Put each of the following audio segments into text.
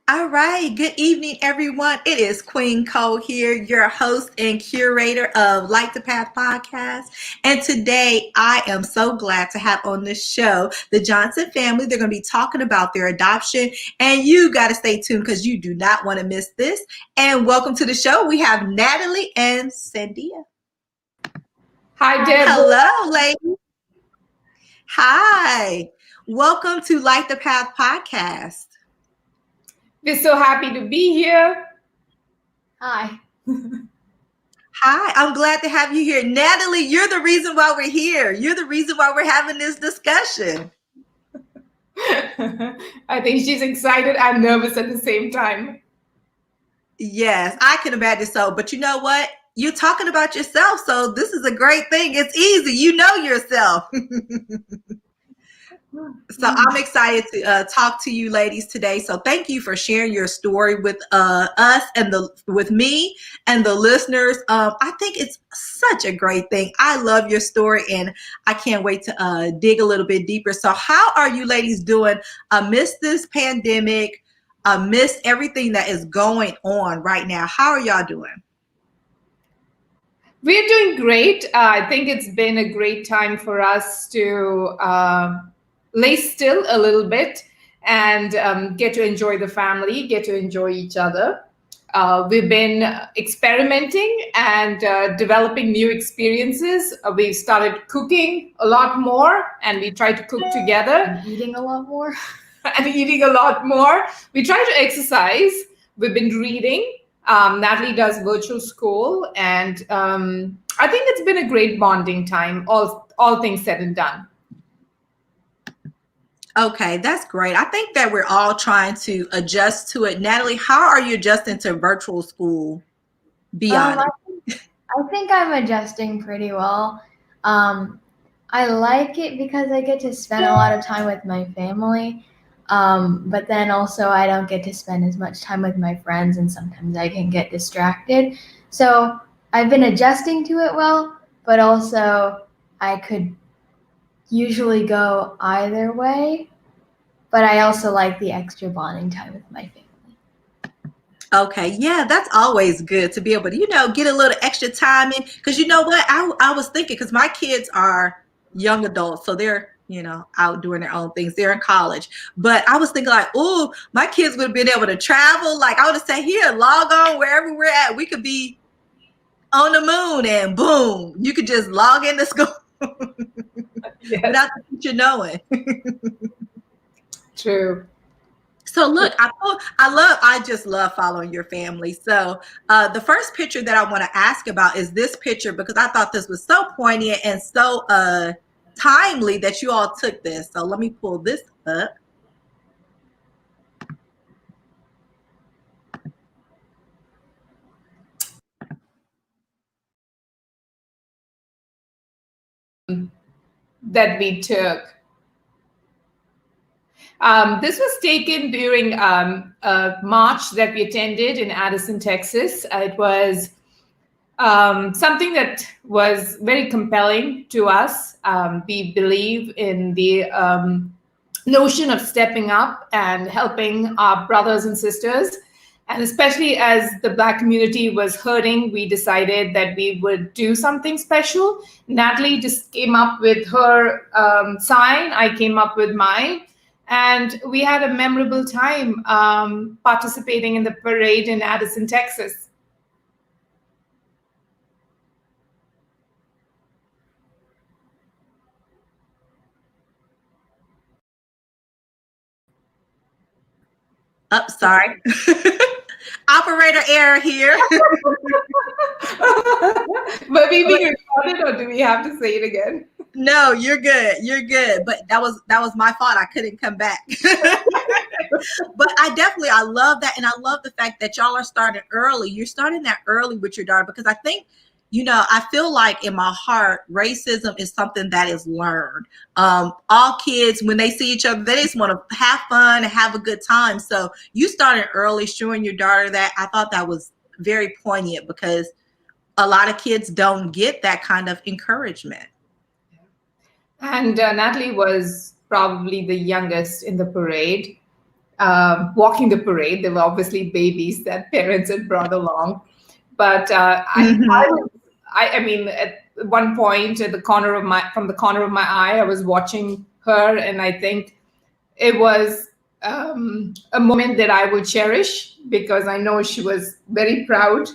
All right. Good evening, everyone. It is Queen Cole here, your host and curator of Light the Path podcast. And today I am so glad to have on this show the Johnson family. They're going to be talking about their adoption. And you got to stay tuned because you do not want to miss this. And welcome to the show. We have Natalie and Sandia. Hi, Deb. Hello, ladies. Hi. Welcome to Light the Path podcast. We're so happy to be here. Hi. Hi, I'm glad to have you here. Natalie, you're the reason why we're here. You're the reason why we're having this discussion. I think she's excited and nervous at the same time. Yes, I can imagine so. But you know what? You're talking about yourself. So this is a great thing. It's easy. You know yourself. So I'm excited to talk to you ladies today. So thank you for sharing your story with us and with me and the listeners. I think it's such a great thing. I love your story and I can't wait to dig a little bit deeper. So how are you ladies doing amidst this pandemic, amidst everything that is going on right now? How are y'all doing? We're doing great. I think it's been a great time for us to lay still a little bit and get to enjoy the family, get to enjoy each other. We've been experimenting and developing new experiences. We've started cooking a lot more and we try to cook together. And eating a lot more. And eating a lot more. We try to exercise. We've been reading. Natalie does virtual school. And I think it's been a great bonding time, all things said and done. Okay, that's great. I think that we're all trying to adjust to it. Natalie, how are you adjusting to virtual school? Be honest. I think I'm adjusting pretty well. I like it because I get to spend a lot of time with my family. But then also I don't get to spend as much time with my friends and sometimes I can get distracted. So I've been adjusting to it well, but also I could usually go either way, but I also like the extra bonding time with my family. Okay, yeah, that's always good to be able to, get a little extra time in. Because you know what? I was thinking, because my kids are young adults, so they're, out doing their own things. They're in college. But I was thinking like, oh, my kids would have been able to travel. Like I would have said, here, log on wherever we're at. We could be on the moon and boom, you could just log into school. Yes. Without the teacher knowing. True. So look, I just love following your family. So the first picture that I want to ask about is this picture because I thought this was so poignant and so timely that you all took this. So let me pull this up. That we took. This was taken during a march that we attended in Addison, Texas. It was something that was very compelling to us. We believe in the notion of stepping up and helping our brothers and sisters. And especially as the Black community was hurting, we decided that we would do something special. Natalie just came up with her sign. I came up with mine. And we had a memorable time participating in the parade in Addison, Texas. Oh, sorry. Operator error here. But we being recorded, or do we have to say it again? No, you're good. You're good. But that was my fault. I couldn't come back. But I love that. And I love the fact that y'all are starting early. You're starting that early with your daughter because I think, I feel like in my heart, racism is something that is learned. All kids, when they see each other, they just want to have fun and have a good time. So you started early showing your daughter that. I thought that was very poignant because a lot of kids don't get that kind of encouragement. And Natalie was probably the youngest in the parade. walking the parade. There were obviously babies that parents had brought along, but I mean, at one point, at the corner of from the corner of my eye, I was watching her, and I think it was a moment that I will cherish because I know she was very proud.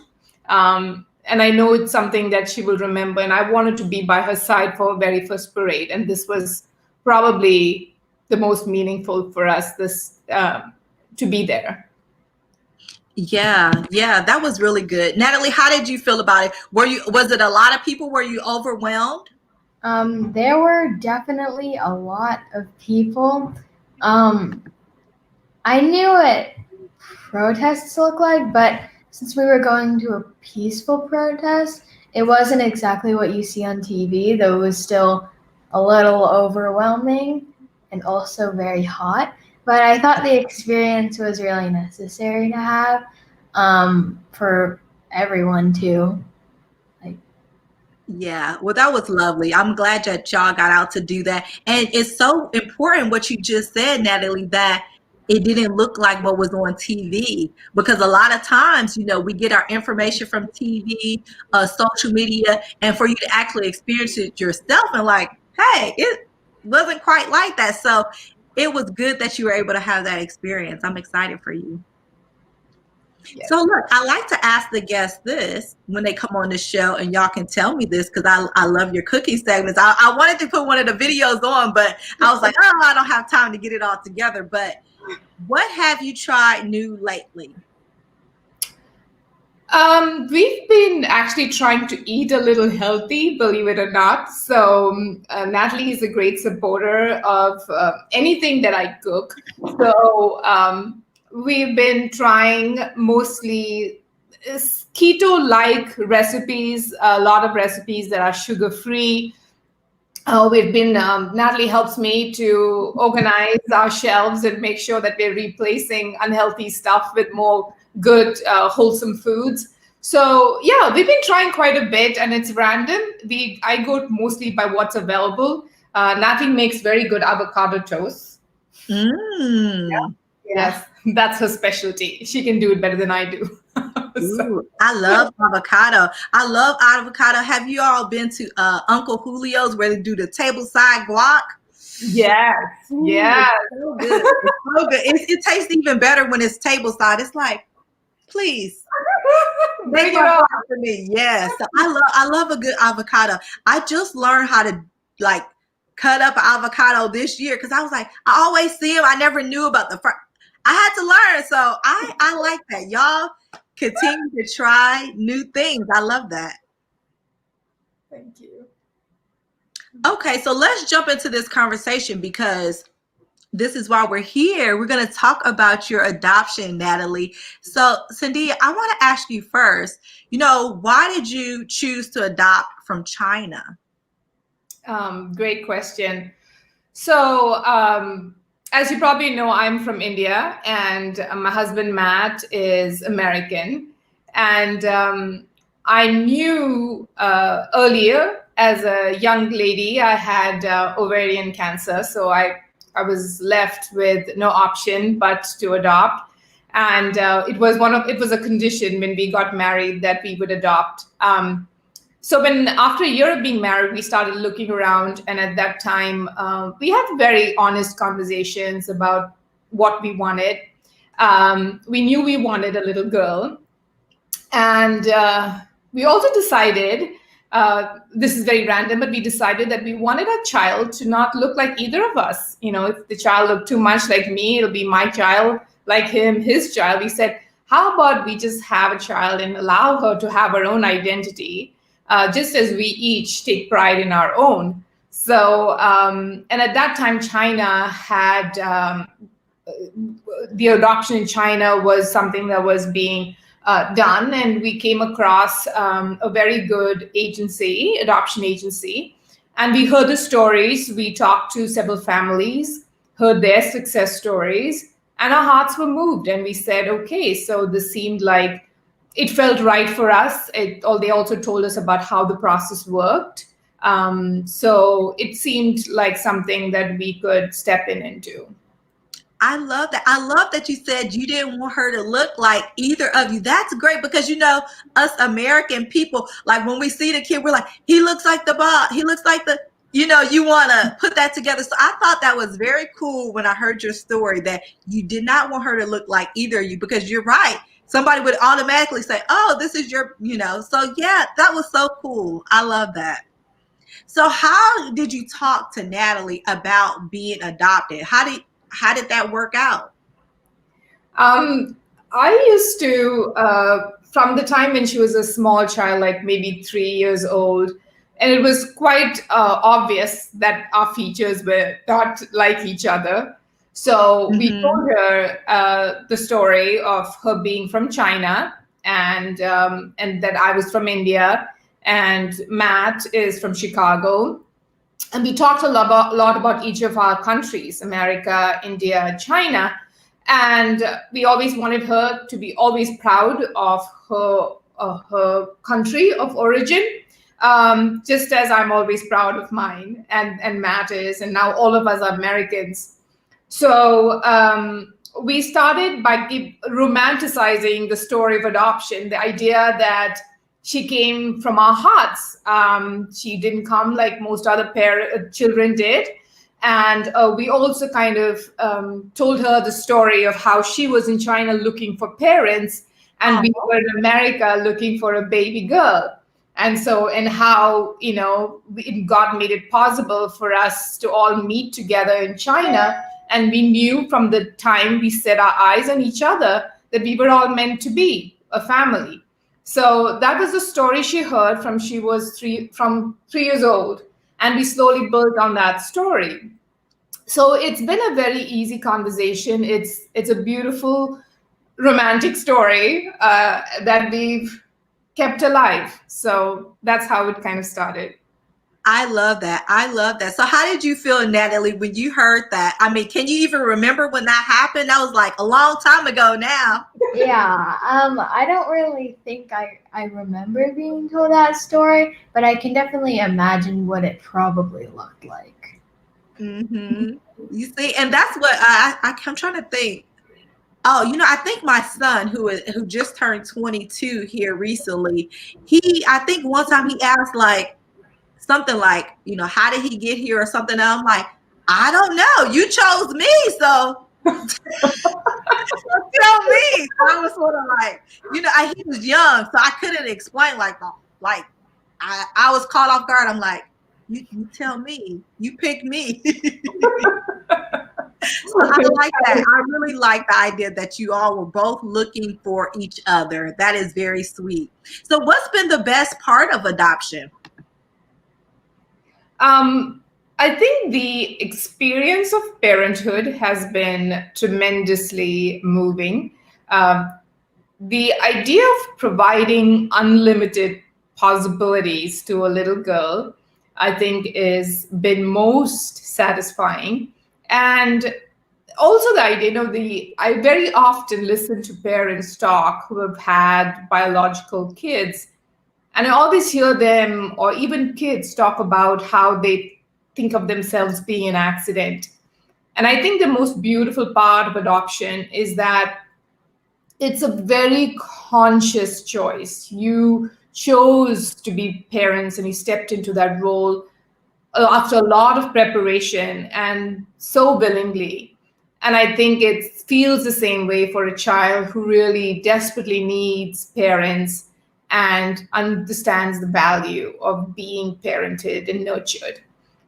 And I know it's something that she will remember. And I wanted to be by her side for her very first parade. And this was probably the most meaningful for us, to be there. Yeah, that was really good. Natalie, how did you feel about it? Was it a lot of people? Were you overwhelmed? There were definitely a lot of people. I knew what protests look like, but since we were going to a peaceful protest, it wasn't exactly what you see on TV, though it was still a little overwhelming and also very hot. But I thought the experience was really necessary to have for everyone too. Yeah, well, that was lovely. I'm glad that y'all got out to do that. And it's so important what you just said, Natalie, that it didn't look like what was on TV, because a lot of times, we get our information from TV, social media, and for you to actually experience it yourself and like, hey, it wasn't quite like that. So it was good that you were able to have that experience. I'm excited for you. Yeah. So look, I like to ask the guests this when they come on the show, and y'all can tell me this because I love your cooking segments. I wanted to put one of the videos on, but I was like, oh, I don't have time to get it all together. But what have you tried new lately? We've been actually trying to eat a little healthy, believe it or not. So Natalie is a great supporter of anything that I cook. So we've been trying mostly keto-like recipes, a lot of recipes that are sugar-free. Natalie helps me to organize our shelves and make sure that we're replacing unhealthy stuff with more good, wholesome foods. So yeah, we've been trying quite a bit, and it's random. I go mostly by what's available. Natalie makes very good avocado toast. Yeah. Yes, that's her specialty. She can do it better than I do. Ooh, I love avocado. I love avocado. Have you all been to Uncle Julio's where they do the tableside guac? Yes. Ooh, yes. It's so good. It's so good. It tastes even better when it's tableside. It's like, please make it on for me. Yes, I love a good avocado. I just learned how to cut up an avocado this year because I was like, I always see them. I never knew about the first. I had to learn, so I like that. Y'all continue to try new things. I love that. Thank you. Okay, so let's jump into this conversation because this is why we're here. We're going to talk about your adoption, Natalie. So, Cindy, I want to ask you first, why did you choose to adopt from China? Great question. So, as you probably know, I'm from India, and my husband, Matt, is American. And I knew earlier, as a young lady, I had ovarian cancer. So I was left with no option but to adopt. And it was a condition when we got married that we would adopt. So after a year of being married, we started looking around. And at that time, we had very honest conversations about what we wanted. We knew we wanted a little girl. And we also decided, this is very random, but we decided that we wanted our child to not look like either of us. If the child looked too much like me, it'll be my child, like him, his child. We said, how about we just have a child and allow her to have her own identity? Just as we each take pride in our own. So, and at that time, China had, the adoption in China was something that was being done. And we came across a very good adoption agency. And we heard the stories. We talked to several families, heard their success stories, and our hearts were moved. And we said, okay, so this seemed like it felt right for us. They also told us about how the process worked. So it seemed like something that we could step into. I love that. I love that you said you didn't want her to look like either of you. That's great because us American people, like when we see the kid, we're like, he looks like the Bob. He looks like the, you want to put that together. So I thought that was very cool when I heard your story that you did not want her to look like either of you because you're right. Somebody would automatically say, oh, this is so yeah, that was so cool. I love that. So how did you talk to Natalie about being adopted? How did that work out? Um, I used to, from the time when she was a small child, like maybe 3 years old, and it was quite obvious that our features were not like each other. So we Mm-hmm. told her the story of her being from China, and that I was from India, and Matt is from Chicago. And we talked lot about each of our countries, America, India, China. And we always wanted her to be always proud of her country of origin, just as I'm always proud of mine, and Matt is, and now all of us are Americans. So we started by romanticizing the story of adoption, the idea that she came from our hearts. She didn't come like most other children did. And we also kind of told her the story of how she was in China looking for parents, and we were in America looking for a baby girl. And so, and how, God made it possible for us to all meet together in China. And we knew from the time we set our eyes on each other that we were all meant to be a family. So that was the story she heard from she was 3 years old. And we slowly built on that story. So it's been a very easy conversation. It's a beautiful romantic story that we've kept alive. So that's how it kind of started. I love that. I love that. So how did you feel, Natalie, when you heard that? I mean, can you even remember when that happened? That was like a long time ago now. Yeah, I don't really think I remember being told that story, but I can definitely imagine what it probably looked like. Mm-hmm. You see, and that's what I'm trying to think. Oh, I think my son who just turned 22 here recently, I think one time he asked like something like, how did he get here or something? And I'm like, I don't know. You chose me, so tell me. So I was sort of like, he was young, so I couldn't explain like I was caught off guard. I'm like, you tell me, you pick me. So I like that. I really like the idea that you all were both looking for each other. That is very sweet. So what's been the best part of adoption? I think the experience of parenthood has been tremendously moving. The idea of providing unlimited possibilities to a little girl, I think, is been most satisfying. And also the idea, I very often listen to parents talk who have had biological kids, and I always hear them, or even kids, talk about how they think of themselves being an accident. And I think the most beautiful part of adoption is that it's a very conscious choice. You chose to be parents and you stepped into that role after a lot of preparation and so willingly. And I think it feels the same way for a child who really desperately needs parents and understands the value of being parented and nurtured.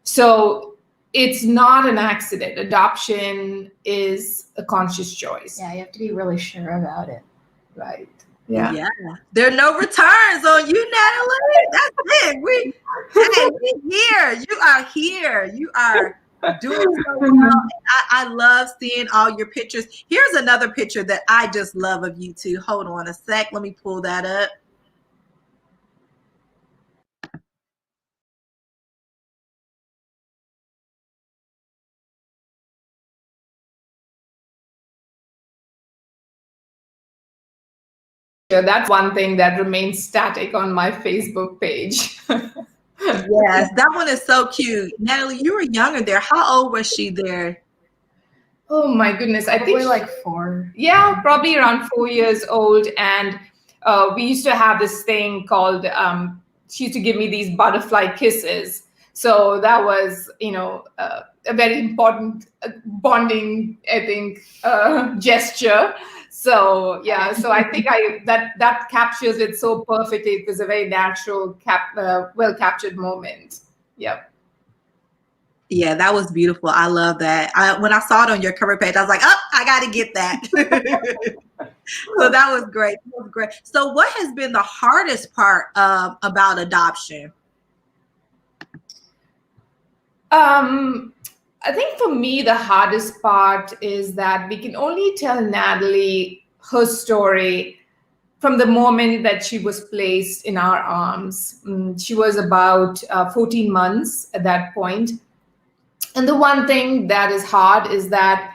So it's not an accident. Adoption is a conscious choice. Yeah, you have to be really sure about it. Right. Yeah. There are no returns on you, Natalie. That's it. We here. You are here. You are doing so well. I love seeing all your pictures. Here's another picture that I just love of you two. Hold on a sec. Let me pull that up. That's one thing that remains static on my Facebook page. Yes, that one is so cute. Natalie, you were younger there. How old was she there? Oh my goodness. I Probably think like 4. yeah, probably around 4 years old. And we used to have this thing called, she used to give me these butterfly kisses. So that was, a very important bonding, I think, gesture. So yeah, so I think that captures it so perfectly. It was a very natural, well captured moment. Yeah. Yeah, that was beautiful. I love that. When I saw it on your cover page, I was like, oh, I got to get that. So that was great. That was great. So what has been the hardest part about adoption? I think for me, the hardest part is that we can only tell Natalie her story from the moment that she was placed in our arms. She was about 14 months at that point. And the one thing that is hard is that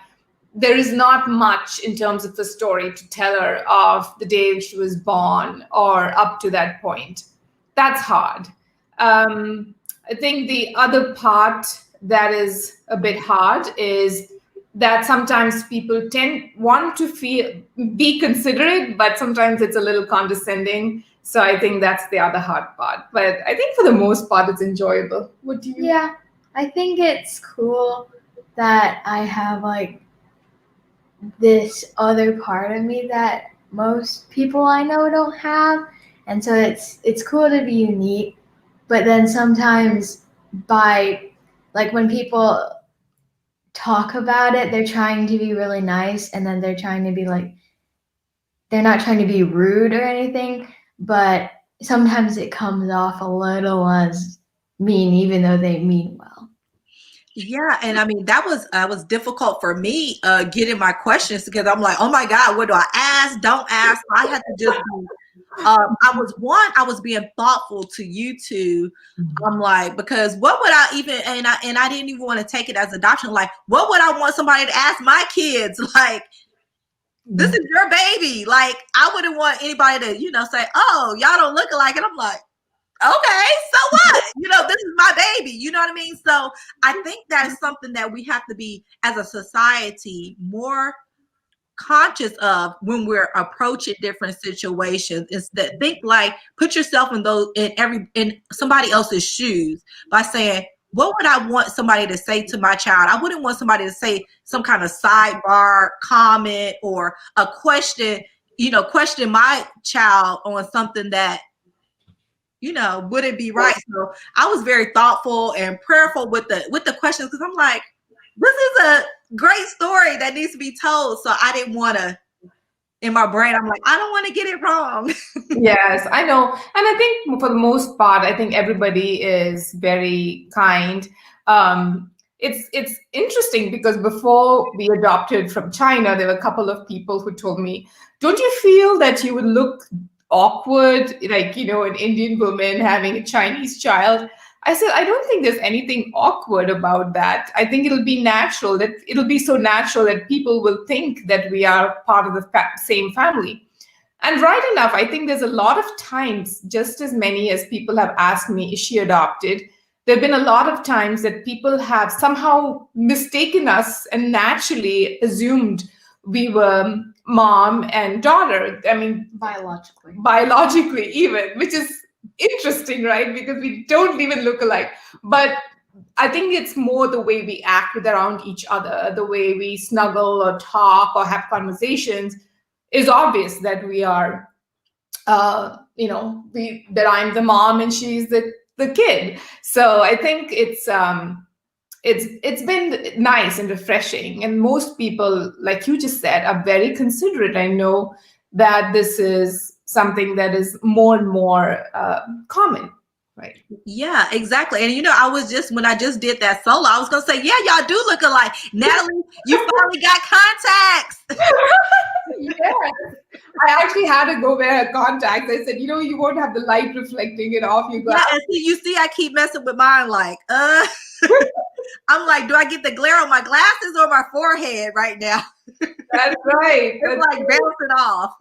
there is not much in terms of the story to tell her of the day she was born or up to that point. That's hard. I think the other part that is a bit hard is that sometimes people want to be considerate, but sometimes it's a little condescending. So I think that's the other hard part. But I think for the most part, it's enjoyable. What do you? Yeah, I think it's cool that I have like this other part of me that most people I know don't have, and so it's cool to be unique. But then sometimes by like when people talk about it, they're trying to be really nice, and then they're trying to be like, they're not trying to be rude or anything, but sometimes it comes off a little as mean, even though they mean well. Yeah, and I mean that was difficult for me getting my questions because I'm like, oh my God, what do I ask? Don't ask. So I had to just be I was being thoughtful to you two. I'm like, because what would I even and I didn't even want to take it as adoption. Like, what would I want somebody to ask my kids? Like, this is your baby. Like, I wouldn't want anybody to, say, oh, y'all don't look alike. And I'm like, okay, so what? This is my baby. You know what I mean? So I think that's something that we have to be, as a society, more conscious of when we're approaching different situations. Is that think like, put yourself in somebody else's shoes by saying, what would I want somebody to say to my child? I wouldn't want somebody to say some kind of sidebar comment or a question, question my child on something that would it be right? So I was very thoughtful and prayerful with the questions because I'm like, this is a great story that needs to be told. So I didn't want to, in my brain, I'm like, I don't want to get it wrong. Yes, I know. And I think for the most part, I think everybody is very kind. It's interesting because before we adopted from China, there were a couple of people who told me, don't you feel that you would look awkward, like, an Indian woman having a Chinese child? I said, I don't think there's anything awkward about that. I think it'll be so natural that people will think that we are part of the same family. And right enough, I think there's a lot of times, just as many as people have asked me, is she adopted? There have been a lot of times that people have somehow mistaken us and naturally assumed we were mom and daughter. I mean, biologically even, which is interesting, right? Because we don't even look alike. But I think it's more the way we act around each other, the way we snuggle or talk or have conversations is obvious that we are, that I'm the mom and she's the kid. So I think it's been nice and refreshing. And most people, like you just said, are very considerate. I know that this is something that is more and more common. Right. Yeah, exactly. And when I just did that solo, I was gonna say, yeah, y'all do look alike. Natalie, you finally got contacts. Yes. I actually had to go wear contacts. I said, you won't have the light reflecting it off your glass. Yeah, and you see, I keep messing with mine. Like, I'm like, do I get the glare on my glasses or my forehead right now? That's right. It's like bouncing off.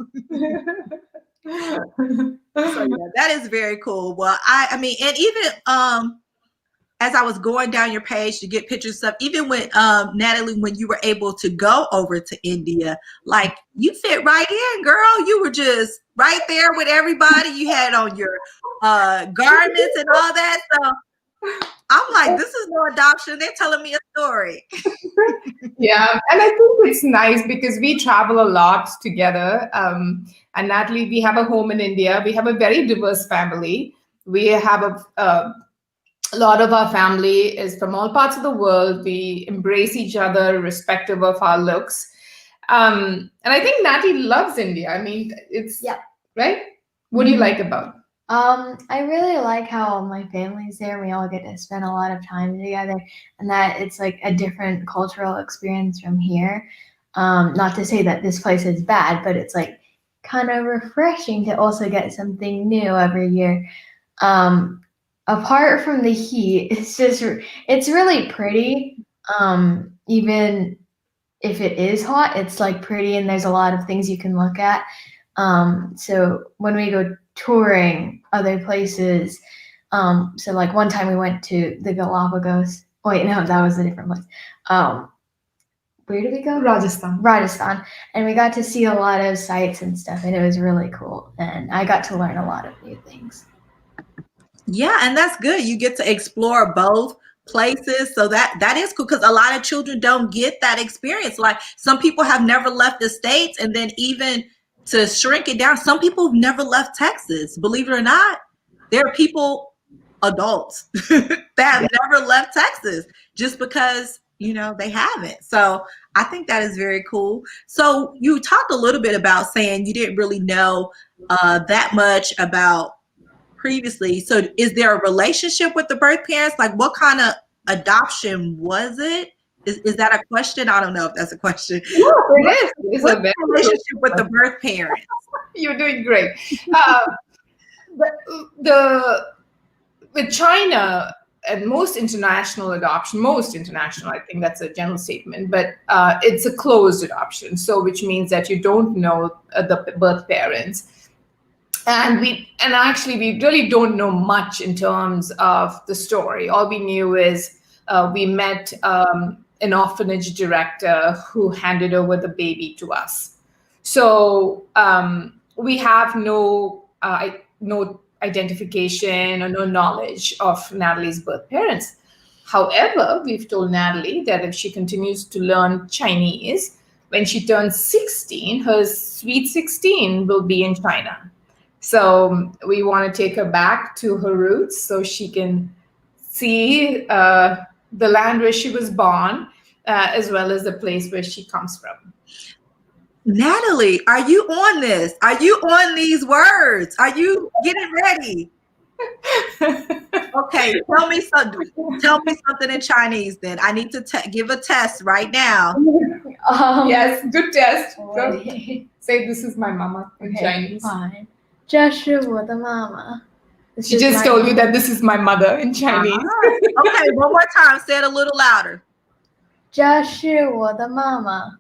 So yeah, that is very cool. Well, I mean, and even as I was going down your page to get pictures of stuff, even when Natalie, when you were able to go over to India, like you fit right in, girl. You were just right there with everybody. You had on your garments and all that. So I'm like, this is no adoption. They're telling me a story. Yeah, and I think it's nice because we travel a lot together. And Natalie, we have a home in India. We have a very diverse family. We have a lot of our family is from all parts of the world. We embrace each other, irrespective of our looks. And I think Natalie loves India. I mean, it's right. What do you like about it? I really like how my family's there. We all get to spend a lot of time together, and that it's like a different cultural experience from here. Not to say that this place is bad, but it's like kind of refreshing to also get something new every year. Apart from the heat, it's really pretty. Even if it is hot, it's like pretty, and there's a lot of things you can look at. So when we go touring other places, so like one time we went to the Galapagos. Wait, no, that was a different place. Where did we go? Rajasthan, and we got to see a lot of sights and stuff, and it was really cool. And I got to learn a lot of new things. Yeah, and that's good. You get to explore both places. So that is cool because a lot of children don't get that experience. Like some people have never left the States, and then even to shrink it down, some people have never left Texas. Believe it or not, there are people, adults, that have never left Texas just because, they haven't. So I think that is very cool. So you talked a little bit about saying you didn't really know that much about previously. So is there a relationship with the birth parents? Like what kind of adoption was it? Is that a question? I don't know if that's a question. Yeah, it is. What's the relationship with the birth parents? You're doing great. With China and most international, I think that's a general statement, but it's a closed adoption. So which means that you don't know the birth parents. And we really don't know much in terms of the story. All we knew is we met an orphanage director who handed over the baby to us. So we have no identification or no knowledge of Natalie's birth parents. However, we've told Natalie that if she continues to learn Chinese, when she turns 16, her sweet 16 will be in China. So we want to take her back to her roots so she can see the land where she was born, as well as the place where she comes from. Natalie, are you on this? Are you on these words? Are you getting ready? Okay, tell me something in Chinese then. I need to give a test right now. Yes, good test. Say this is my mama in Chinese. Fine. 这是我的妈妈. She just told you that this is my mother in Chinese. Okay, one more time. Say it a little louder. 这是我的妈妈.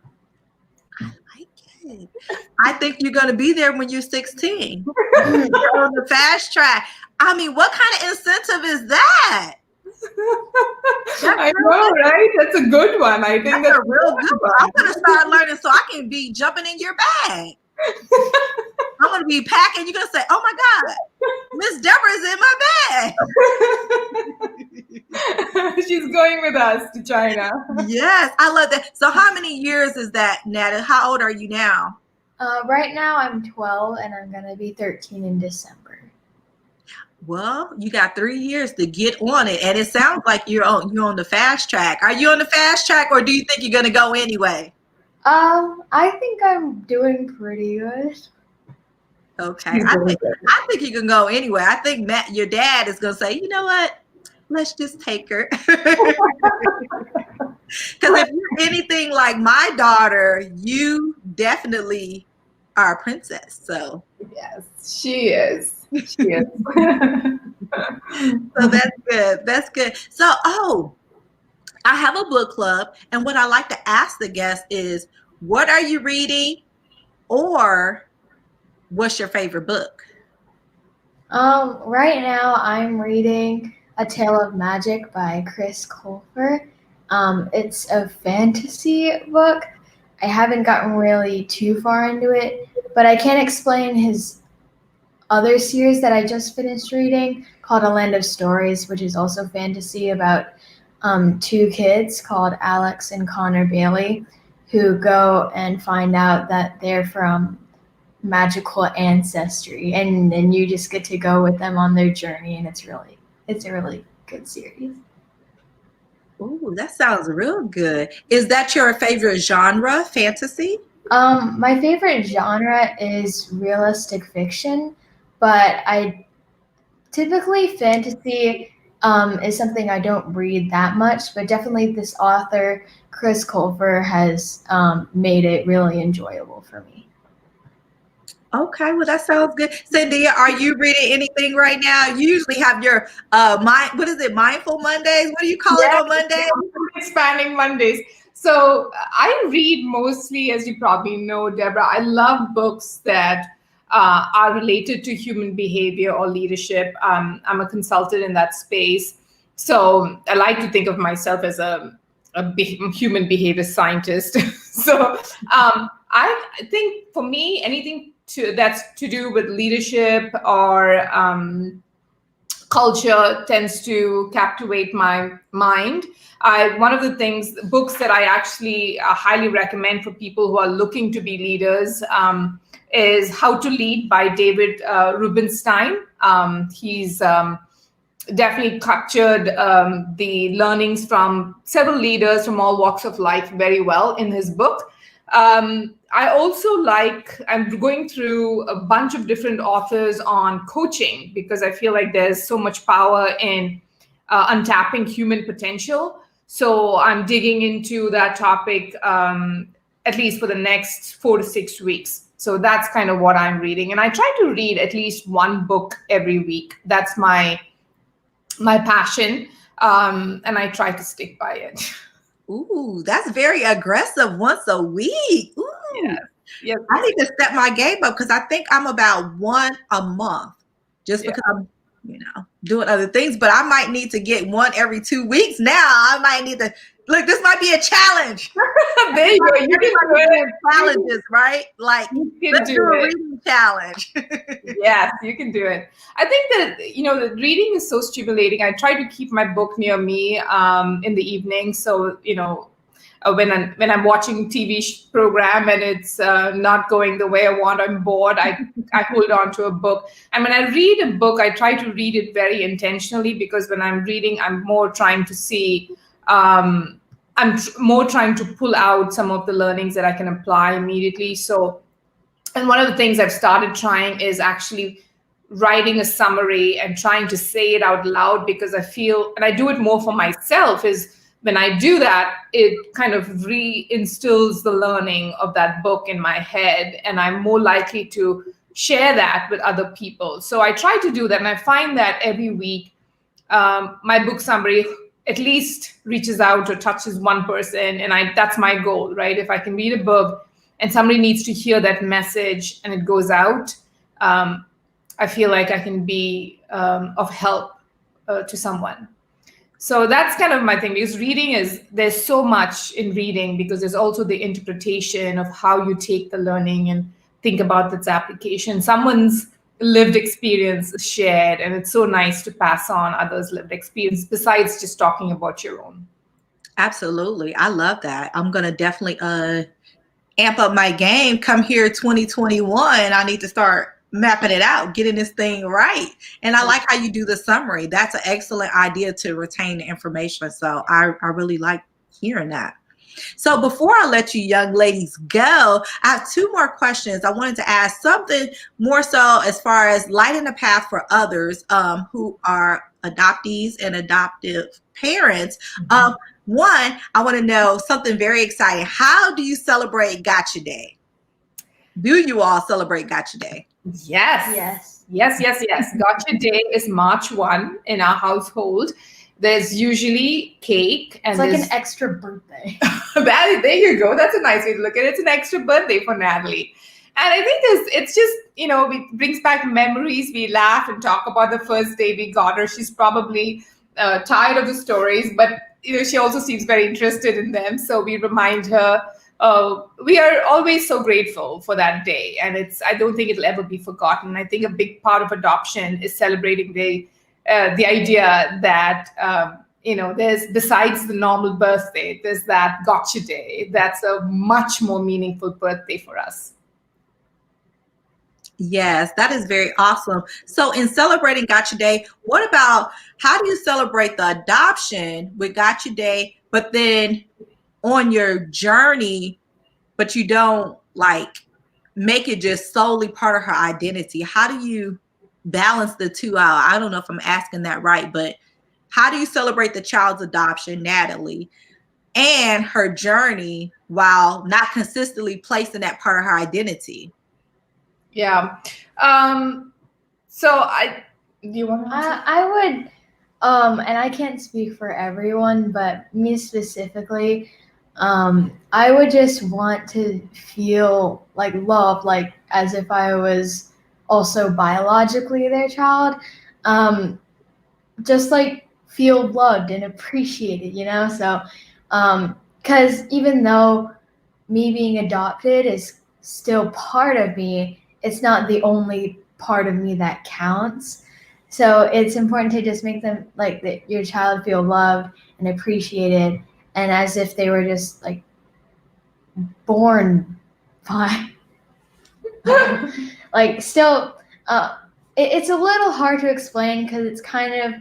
I like it. I think you're going to be there when you're 16. You're on the fast track. I mean, what kind of incentive is that? I know, right? That's a good one. I think that's a real good one. I'm going to start learning so I can be jumping in your bag. I'm going to be packing. You're going to say, oh my God, Miss Deborah's in my bag. She's going with us to China. Yes, I love that. So how many years is that, Natalie? How old are you now? Right now I'm 12 and I'm going to be 13 in December. Well, you got 3 years to get on it. And it sounds like you're on the fast track. Are you on the fast track or do you think you're going to go anyway? I think I'm doing pretty good. Okay. I think you can go anyway. I think your dad is going to say, you know what? Let's just take her. Because if you're anything like my daughter, you definitely are a princess. So yes, she is. She is. So that's good. That's good. So, I have a book club, and what I like to ask the guests is, what are you reading, or what's your favorite book? Right now I'm reading A Tale of Magic by Chris Colfer. It's a fantasy book. I haven't gotten really too far into it, but I can explain his other series that I just finished reading called A Land of Stories, which is also fantasy about two kids called Alex and Connor Bailey who go and find out that they're from magical ancestry, and then you just get to go with them on their journey, and it's a really good series. Ooh, that sounds real good. Is that your favorite genre, fantasy? My favorite genre is realistic fiction, but I typically fantasy is something I don't read that much, but definitely this author, Chris Colfer, has made it really enjoyable for me. Okay, well that sounds good. Cindy, are you reading anything right now? You usually have your what is it, mindful Mondays? What do you call it on Monday? Expanding Mondays. So I read mostly, as you probably know, Deborah, I love books that are related to human behavior or leadership. I'm a consultant in that space. So I like to think of myself as a human behavior scientist. So I think for me, anything that's to do with leadership or culture tends to captivate my mind. One of the books that I actually highly recommend for people who are looking to be leaders is How to Lead by David Rubenstein. He's definitely captured the learnings from several leaders from all walks of life very well in his book. I also I'm going through a bunch of different authors on coaching because I feel like there's so much power in untapping human potential. So I'm digging into that topic at least for the next 4 to 6 weeks. So that's kind of what I'm reading. And I try to read at least one book every week. That's my passion. And I try to stick by it. Ooh, that's very aggressive. Once a week. Ooh. Yeah. I need to step my game up because I think I'm about one a month just because I'm, doing other things. But I might need to get one every 2 weeks now. I might need to look. This might be a challenge. There you go. You can do it. Challenges, right? Like let's do a reading challenge. Yes, you can do it. I think that the reading is so stimulating. I try to keep my book near me in the evening, so when I'm watching TV program and it's not going the way I want, I'm bored, I hold on to a book. And when I read a book, I try to read it very intentionally because when I'm reading, I'm more trying to see, more trying to pull out some of the learnings that I can apply immediately. So, and one of the things I've started trying is actually writing a summary and trying to say it out loud because I feel, and I do it more for myself, is when I do that, it kind of reinstills the learning of that book in my head, and I'm more likely to share that with other people. So I try to do that, and I find that every week, my book summary at least reaches out or touches one person, and that's my goal, right? If I can read a book and somebody needs to hear that message and it goes out, I feel like I can be of help to someone. So that's kind of my thing, because there's so much in reading, because there's also the interpretation of how you take the learning and think about its application. Someone's lived experience is shared, and it's so nice to pass on others' lived experience besides just talking about your own. Absolutely. I love that. I'm going to definitely amp up my game. Come here 2021. I need to start mapping it out, getting this thing right. And I like how you do the summary. That's an excellent idea to retain the information. So I really like hearing that. So before I let you young ladies go, I have 2 more questions. I wanted to ask something more so as far as lighting the path for others who are adoptees and adoptive parents. One, I want to know something very exciting. How do you celebrate Gotcha Day? Do you all celebrate Gotcha Day? Yes. Gotcha Day is March 1 in our household. There's usually cake. And it's like an extra birthday. There you go. That's a nice way to look at it. It's an extra birthday for Natalie. And I think it's just, it brings back memories. We laugh and talk about the first day we got her. She's probably tired of the stories, but she also seems very interested in them. So we remind her. We are always so grateful for that day, and I don't think it'll ever be forgotten. I think a big part of adoption is celebrating the idea that there's, besides the normal birthday, there's that gotcha day. That's a much more meaningful birthday for us. Yes, that is very awesome. So in celebrating Gotcha Day, what about, how do you celebrate the adoption with Gotcha Day, but then on your journey, but you don't like make it just solely part of her identity? How do you balance the two out? I don't know if I'm asking that right, but how do you celebrate the child's adoption, Natalie, and her journey while not consistently placing that part of her identity? Yeah. Do you want to answer? I would, and I can't speak for everyone, but me specifically, I would just want to feel like love, like as if I was also biologically their child. Just like feel loved and appreciated, So, because even though me being adopted is still part of me, it's not the only part of me that counts. So it's important to just make them like that your child feel loved and appreciated, and as if they were just like born by like still it's a little hard to explain because it's kind of,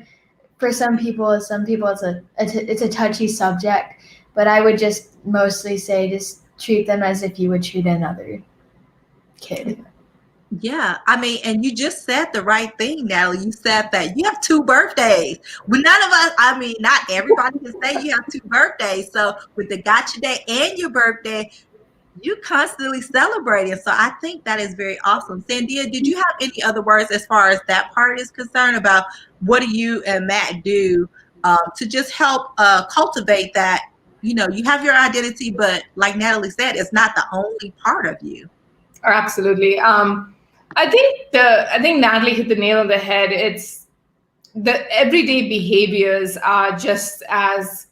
for some people it's a touchy subject, but I would just mostly say just treat them as if you would treat another kid. Yeah, I mean, and you just said the right thing, Natalie. You said that you have 2 birthdays. Well, none of us, I mean, not everybody can say you have 2 birthdays. So with the Gotcha Day and your birthday, you constantly celebrating. So I think that is very awesome. Sandia, did you have any other words as far as that part is concerned about what do you and Matt do to just help cultivate that, you have your identity, but like Natalie said, it's not the only part of you. Absolutely. I think Natalie hit the nail on the head. It's the everyday behaviors are just as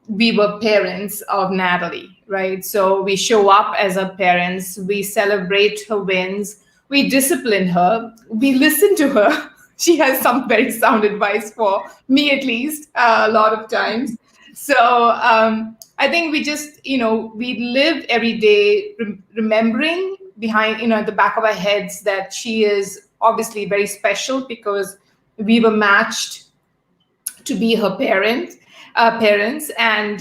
we were parents of Natalie, right? So we show up as her parents, we celebrate her wins, we discipline her, we listen to her. She has some very sound advice for me, at least, a lot of times. So I think we just, we live every day remembering behind, at the back of our heads that she is obviously very special because we were matched to be her parents. And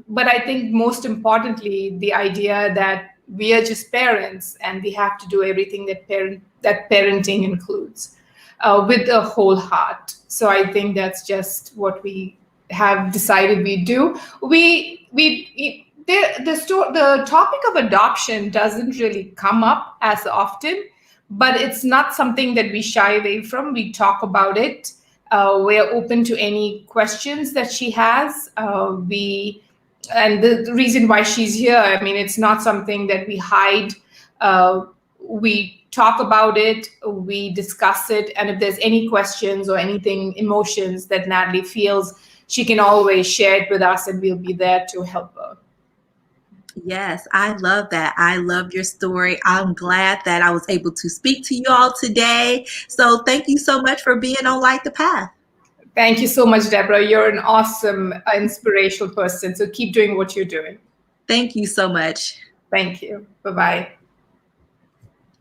but I think most importantly, the idea that we are just parents and we have to do everything that parenting includes with a whole heart. So I think that's just what we have decided we do. The topic of adoption doesn't really come up as often, but it's not something that we shy away from. We talk about it. We're open to any questions that she has. And the reason why she's here, I mean, it's not something that we hide. We talk about it, we discuss it, and if there's any questions or anything, emotions that Natalie feels, she can always share it with us and we'll be there to help her. Yes, I love that. I love your story. I'm glad that I was able to speak to you all today. So thank you so much for being on Light the Path. Thank you so much, Deborah. You're an awesome, inspirational person. So keep doing what you're doing. Thank you so much. Thank you. Bye-bye.